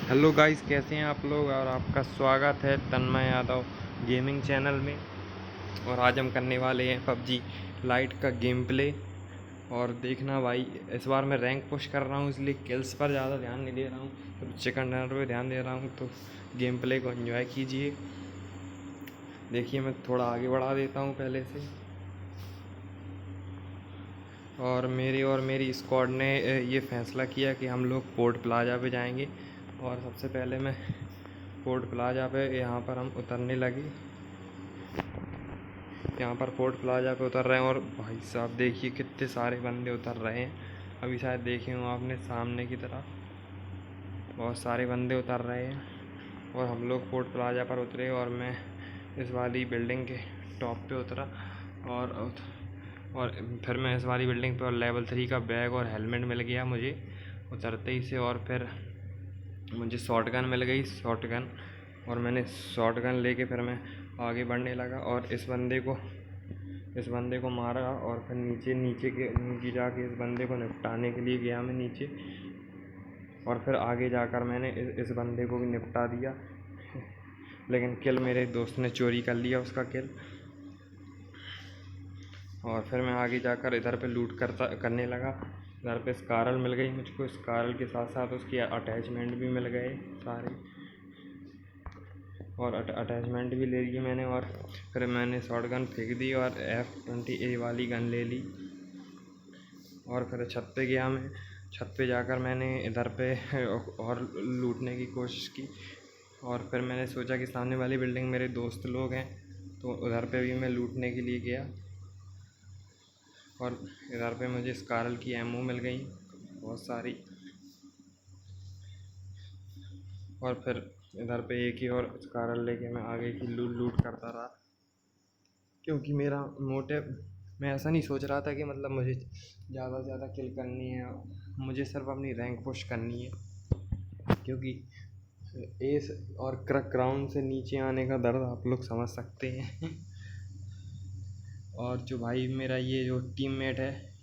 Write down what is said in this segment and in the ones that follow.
Hello guys, कैसे हैं आप लोग। और आपका स्वागत है तन्मय यादव गेमिंग चैनल में। और आज हम करने वाले हैं पबजी लाइट का गेम प्ले। और देखना भाई, इस बार मैं रैंक पुश कर रहा हूँ, इसलिए किल्स पर ज़्यादा ध्यान नहीं दे रहा हूँ, तो चिकन डिनर पे ध्यान दे रहा हूँ। तो गेम प्ले को एंजॉय कीजिए। देखिए, मैं थोड़ा आगे बढ़ा देता हूँ पहले से। और मेरी स्क्वाड ने ये फ़ैसला किया कि हम लोग पोर्ट प्लाजा पे जाएंगे। और सबसे पहले मैं पोर्ट प्लाजा पे यहाँ पर हम उतरने लगे। यहाँ पर पोर्ट प्लाजा पे उतर रहे हैं और भाई साहब देखिए कितने सारे बंदे उतर रहे हैं। अभी शायद देखे हो आपने सामने की तरफ बहुत सारे बंदे उतर रहे हैं। और हम लोग पोर्ट प्लाजा पर उतरे और मैं इस वाली बिल्डिंग के टॉप पे उतरा। और और फिर मैं इस वाली बिल्डिंग पे और लेवल 3 का बैग और हेलमेट मिल गया मुझे उतरते ही से। और फिर मुझे शॉटगन मिल गई, शॉटगन। और मैंने शॉटगन लेके फिर मैं आगे बढ़ने लगा और इस बंदे को मारा। और फिर नीचे जाके इस बंदे को निपटाने के लिए गया मैं नीचे। और फिर आगे जाकर मैंने इस बंदे को भी निपटा दिया, लेकिन किल मेरे दोस्त ने चोरी कर लिया, उसका किल। और फिर मैं आगे जाकर इधर पे लूट करने लगा। इधर पे स्कारल मिल गई मुझको, स्कारल के साथ साथ उसकी अटैचमेंट भी मिल गए सारे। और अटैचमेंट भी ले लिए मैंने। और फिर मैंने शॉटगन फेंक दी और F20A वाली गन ले ली। और फिर छत पे गया मैं। छत पे जाकर मैंने इधर पे और लूटने की कोशिश की। और फिर मैंने सोचा कि सामने वाली बिल्डिंग मेरे दोस्त लोग हैं, तो उधर पे भी मैं लूटने के लिए गया। और इधर पे मुझे स्कारल की एमओ मिल गई बहुत सारी। और फिर इधर पे एक ही और स्कारल लेके मैं आगे की लूट करता रहा, क्योंकि मेरा मोटिव, मैं ऐसा नहीं सोच रहा था कि मतलब मुझे ज़्यादा से ज़्यादा किल करनी है। मुझे सिर्फ अपनी रैंक पुश करनी है, क्योंकि एस और क्राउन से नीचे आने का दर्द आप लोग समझ सकते हैं। और जो भाई मेरा ये जो टीममेट है,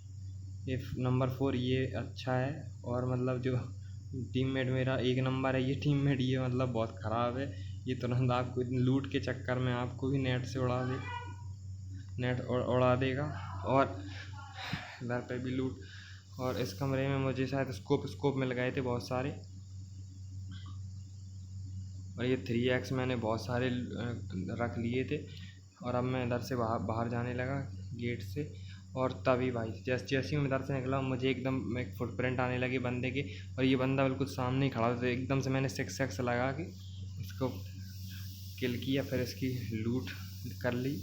ये नंबर 4, ये अच्छा है। और मतलब जो टीममेट मेरा 1 नंबर है, ये टीममेट ये मतलब बहुत ख़राब है। ये तुरंत आपको लूट के चक्कर में आपको भी नेट उड़ा देगा। और इधर पे भी लूट। और इस कमरे में मुझे शायद स्कोप मिल गए थे बहुत सारे। और ये 3x मैंने बहुत सारे रख लिए थे। और अब मैं इधर से बाहर जाने लगा गेट से। और तभी भाई जैसे ही मैं इधर से निकला, मुझे एकदम एक फुटप्रिंट आने लगी बंदे के। और ये बंदा बिल्कुल सामने ही खड़ा था। एकदम से मैंने 6x लगा के इसको किल किया, फिर इसकी लूट कर ली।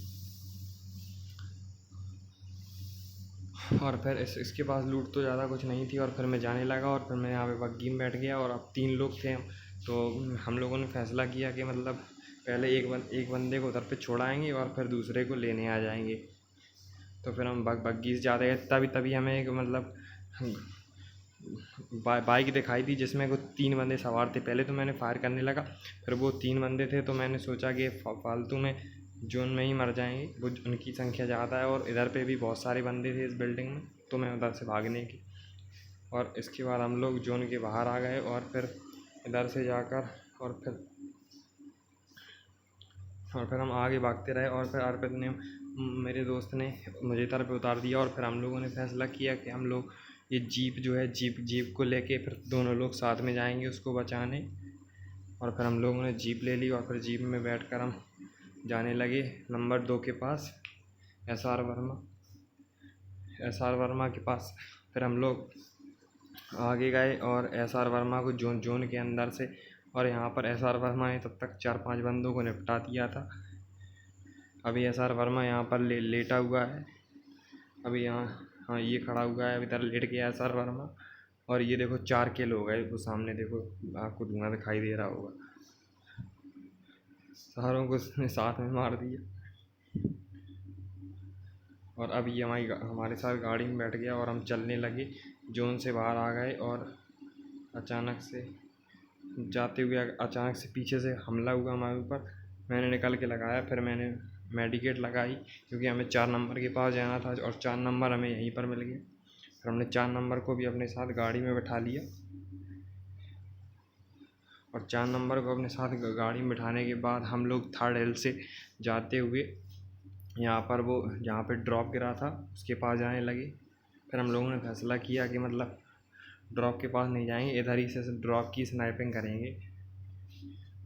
और फिर इसके पास लूट तो ज़्यादा कुछ नहीं थी। और फिर मैं जाने लगा और फिर मैं यहाँ पे बग्गी में बैठ गया। और अब 3 लोग थे हम, तो हम लोगों ने फैसला किया कि मतलब पहले एक बंदे को उधर पे छोड़ाएंगे और फिर दूसरे को लेने आ जाएंगे। तो फिर हम बग्गी से जाते गए, तभी हमें एक मतलब बाइक दिखाई दी जिसमें कुछ 3 बंदे सवार थे। पहले तो मैंने फायर करने लगा, फिर वो 3 बंदे थे, तो मैंने सोचा कि फालतू में जोन में ही मर जाएंगे, वो उनकी संख्या ज़्यादा है। और इधर पे भी बहुत सारे बंदे थे इस बिल्डिंग में, तो मैं उधर से भागने की। और इसके बाद हम लोग जोन के बाहर आ गए। और फिर इधर से जाकर और फिर हम आगे भागते रहे। और फिर अर्पित ने, मेरे दोस्त ने मुझे तरफ उतार दिया। और फिर हम लोगों ने फैसला किया कि हम लोग ये जीप जो है, जीप को लेके फिर दोनों लोग साथ में जाएंगे उसको बचाने। और फिर हम लोगों ने जीप ले ली। और फिर जीप में बैठकर हम जाने लगे नंबर 2 के पास, एस आर वर्मा के पास। फिर हम लोग आगे गए और एस आर वर्मा को जोन के अंदर से, और यहाँ पर एस आर वर्मा ने तब तक 4-5 बंदों को निपटा दिया था। अभी एस आर वर्मा यहाँ पर लेटा हुआ है। अभी यहाँ, हाँ, ये खड़ा हुआ है, अभी इधर लेट गया एस आर वर्मा। और ये देखो 4 किल हो गए, वो सामने देखो, आपको धुआं दिखाई दे रहा होगा। सारों को उसने साथ में मार दिया। और अब ये हमारे साथ गाड़ी में बैठ गया और हम चलने लगे, जोन से बाहर आ गए। और अचानक से जाते हुए अचानक से पीछे से हमला हुआ हमारे ऊपर। मैंने निकल के लगाया, फिर मैंने मेडिकेट लगाई, क्योंकि हमें 4 नंबर के पास जाना था और 4 नंबर हमें यहीं पर मिल गया। फिर हमने 4 नंबर को भी अपने साथ गाड़ी में बैठा लिया। और 4 नंबर को अपने साथ गाड़ी में बिठाने के बाद हम लोग थर्ड हिल से जाते हुए यहाँ पर वो जहाँ पे ड्रॉप गिरा था उसके पास जाने लगे। फिर हम लोगों ने फैसला किया कि मतलब ड्रॉप के पास नहीं जाएंगे, इधर ही से ड्रॉप की स्नाइपिंग करेंगे।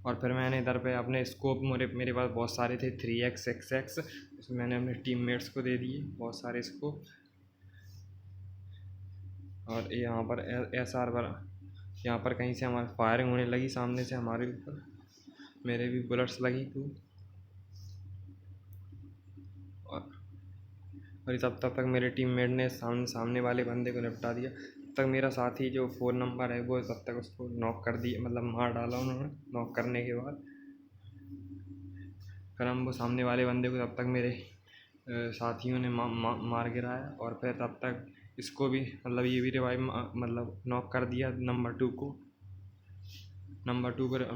और फिर मैंने इधर पे अपने स्कोप मेरे पास बहुत सारे थे 3x XX, उसमें मैंने अपने टीममेट्स को दे दिए बहुत सारे स्कोप। और यहाँ पर SR पर यहाँ पर कहीं से हमारी फायरिंग होने लगी सामने से हमारे ऊपर, मेरे भी बुलेट्स लगी खूब। और तब तक मेरे टीममेट ने सामने वाले बंदे को निपटा दिया। तब तक मेरा साथी जो 4 नंबर है वो तब तक उसको नॉक कर दिया, मतलब मार डाला उन्होंने। नॉक करने के बाद फिर हम वो सामने वाले बंदे को तब तक मेरे साथियों ने मार गिराया। और फिर तब तक इसको भी मतलब ये भी रिवाइव मतलब नॉक कर दिया नंबर 2 को।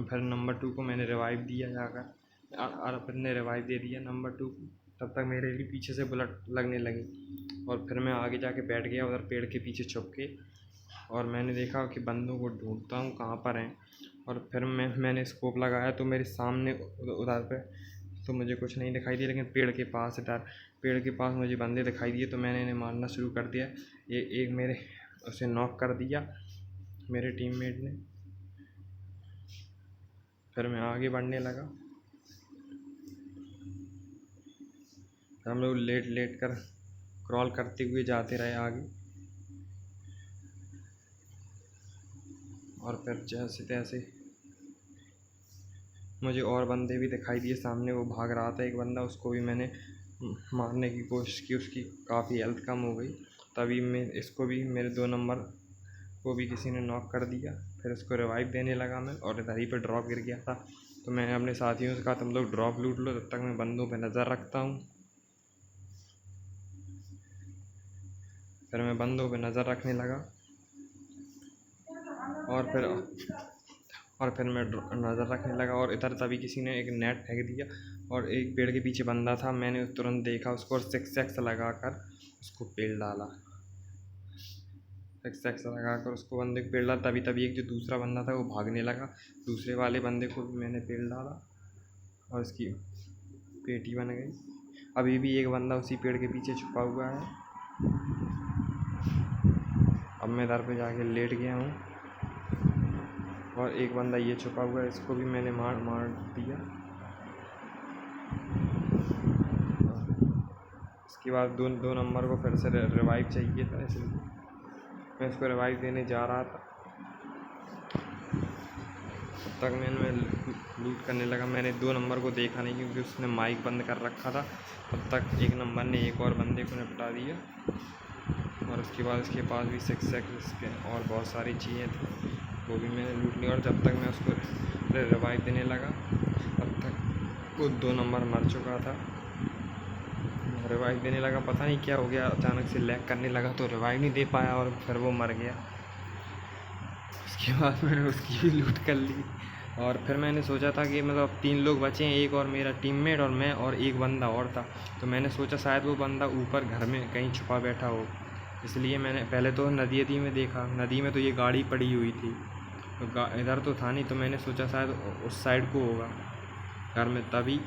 फिर नंबर 2 को मैंने रिवाइव दिया जाकर, और फिर ने रिवाइव दे दिया नंबर 2 को। तब तक मेरे भी पीछे से बुलेट लगने लगी और फिर मैं आगे जाके बैठ गया उधर पेड़ के पीछे छुप के। और मैंने देखा कि बंदों को ढूंढता हूँ कहाँ पर हैं। और फिर मैंने स्कोप लगाया तो मेरे सामने उधर पे तो मुझे कुछ नहीं दिखाई दिया, लेकिन पेड़ के पास मुझे बंदे दिखाई दिए तो मैंने इन्हें मारना शुरू कर दिया। एक मेरे उसे नॉक कर दिया मेरे टीममेट ने। फिर मैं आगे बढ़ने लगा। हम लोग लेट कर क्रॉल करते हुए जाते रहे आगे। और फिर जैसे तैसे मुझे और बंदे भी दिखाई दिए सामने, वो भाग रहा था एक बंदा, उसको भी मैंने मारने की कोशिश की, उसकी काफ़ी हेल्थ कम हो गई। तभी मैं इसको भी मेरे 2 नंबर को भी किसी ने नॉक कर दिया। फिर उसको रिवाइव देने लगा मैं, और इधर ही पे ड्रॉप गिर गया था तो मैंने अपने साथियों से कहा तुम लोग ड्रॉप लूट लो, तब तक मैं बंदों पे नज़र रखता हूँ। फिर मैं बंदों पे नज़र रखने लगा और फिर मैं नज़र रखने लगा। और इधर तभी किसी ने एक नेट फेंक दिया और एक पेड़ के पीछे बंदा था, मैंने तुरंत देखा उसको और 6x लगाकर उसको पेल डाला। 6x लगाकर उसको बंदे को पेल डाला। तभी एक जो दूसरा बंदा था वो भागने लगा, दूसरे वाले बंदे को भी मैंने पेल डाला और उसकी पेटी बन गई। अभी भी एक बंदा उसी पेड़ के पीछे छुपा हुआ है। अब मैं इधर पे जाके लेट गया हूँ और एक बंदा ये छुपा हुआ है, इसको भी मैंने मार दिया। इसके बाद दो नंबर को फिर से रिवाइव चाहिए था, इसलिए मैं इसको रिवाइव देने जा रहा था। तब तक मैंने लूट करने लगा। मैंने 2 नंबर को देखा नहीं क्योंकि उसने माइक बंद कर रखा था। तब तक 1 नंबर ने एक और बंदे को निपटा दिया और उसके बाद उसके पास भी 6x और बहुत सारी चीज़ें थी, वो भी मैंने लूट ली। और जब तक मैं उसको रिवाइव देने लगा तब तक वो 2 नंबर मर चुका था। रिवाइव देने लगा, पता नहीं क्या हो गया, अचानक से लैग करने लगा तो रिवाइव नहीं दे पाया और फिर वो मर गया। उसके बाद मैंने उसकी भी लूट कर ली। और फिर मैंने सोचा था कि मतलब 3 लोग बचे हैं, एक और मेरा टीममेट और मैं और एक बंदा और था। तो मैंने सोचा शायद वो बंदा ऊपर घर में कहीं छुपा बैठा हो, इसलिए मैंने पहले तो नदी में देखा। नदी में तो ये गाड़ी पड़ी हुई थी, तो इधर तो था नहीं, तो मैंने सोचा शायद उस साइड को होगा घर में। तभी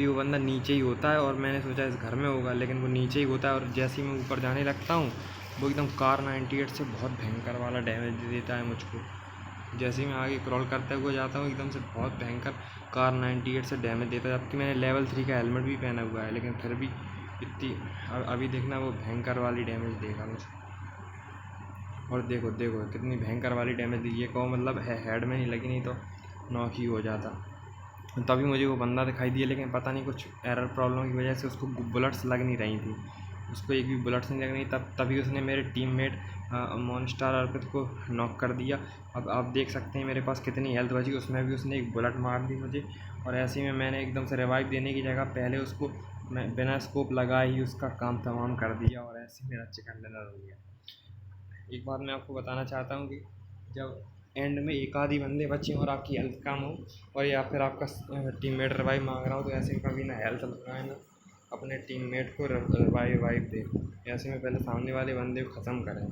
वो बंदा नीचे ही होता है और मैंने सोचा इस घर में होगा, लेकिन वो नीचे ही होता है। और जैसे ही मैं ऊपर जाने लगता हूँ वो एकदम कार 98 से बहुत भयंकर वाला डैमेज दे देता है मुझको। जैसे ही मैं आगे क्रॉल करते हुए जाता हूँ एकदम से बहुत भयंकर कार 98 से डैमेज देता है, जबकि मैंने लेवल 3 का हेलमेट भी पहना हुआ है, लेकिन फिर भी इतनी अभी देखना वो भयंकर वाली डैमेज देगा मुझको। और देखो कितनी भयंकर वाली डैमेज दी। ये कहो मतलब हेड में नहीं लगी, नहीं तो नॉक ही हो जाता। तभी मुझे वो बंदा दिखाई दिया, लेकिन पता नहीं कुछ एरर प्रॉब्लम की वजह से उसको बुलेट्स लग नहीं रही थी, उसको एक भी बुलेट्स नहीं लग रही। तभी उसने मेरे टीममेट मॉन्स्टर अर्पित को नॉक कर दिया। अब आप देख सकते हैं मेरे पास कितनी हेल्थ बची, उसमें भी उसने एक बुलेट मार दी मुझे। और ऐसे में मैंने एकदम से रिवाइव देने की जगह पहले उसको मैं बिना स्कोप लगाए ही उसका काम तमाम कर दिया और ऐसे मेरा चिकन डिनर हो गया। एक बात मैं आपको बताना चाहता हूँ कि जब एंड में एक आधी बंदे बचे और आपकी हेल्थ कम हो और या फिर आपका टीममेट रिवाइव मांग रहा हो, तो ऐसे में कभी ना हेल्थ लगाए ना अपने टीममेट को रिवाइव दे। ऐसे में पहले सामने वाले बंदे को ख़त्म करें।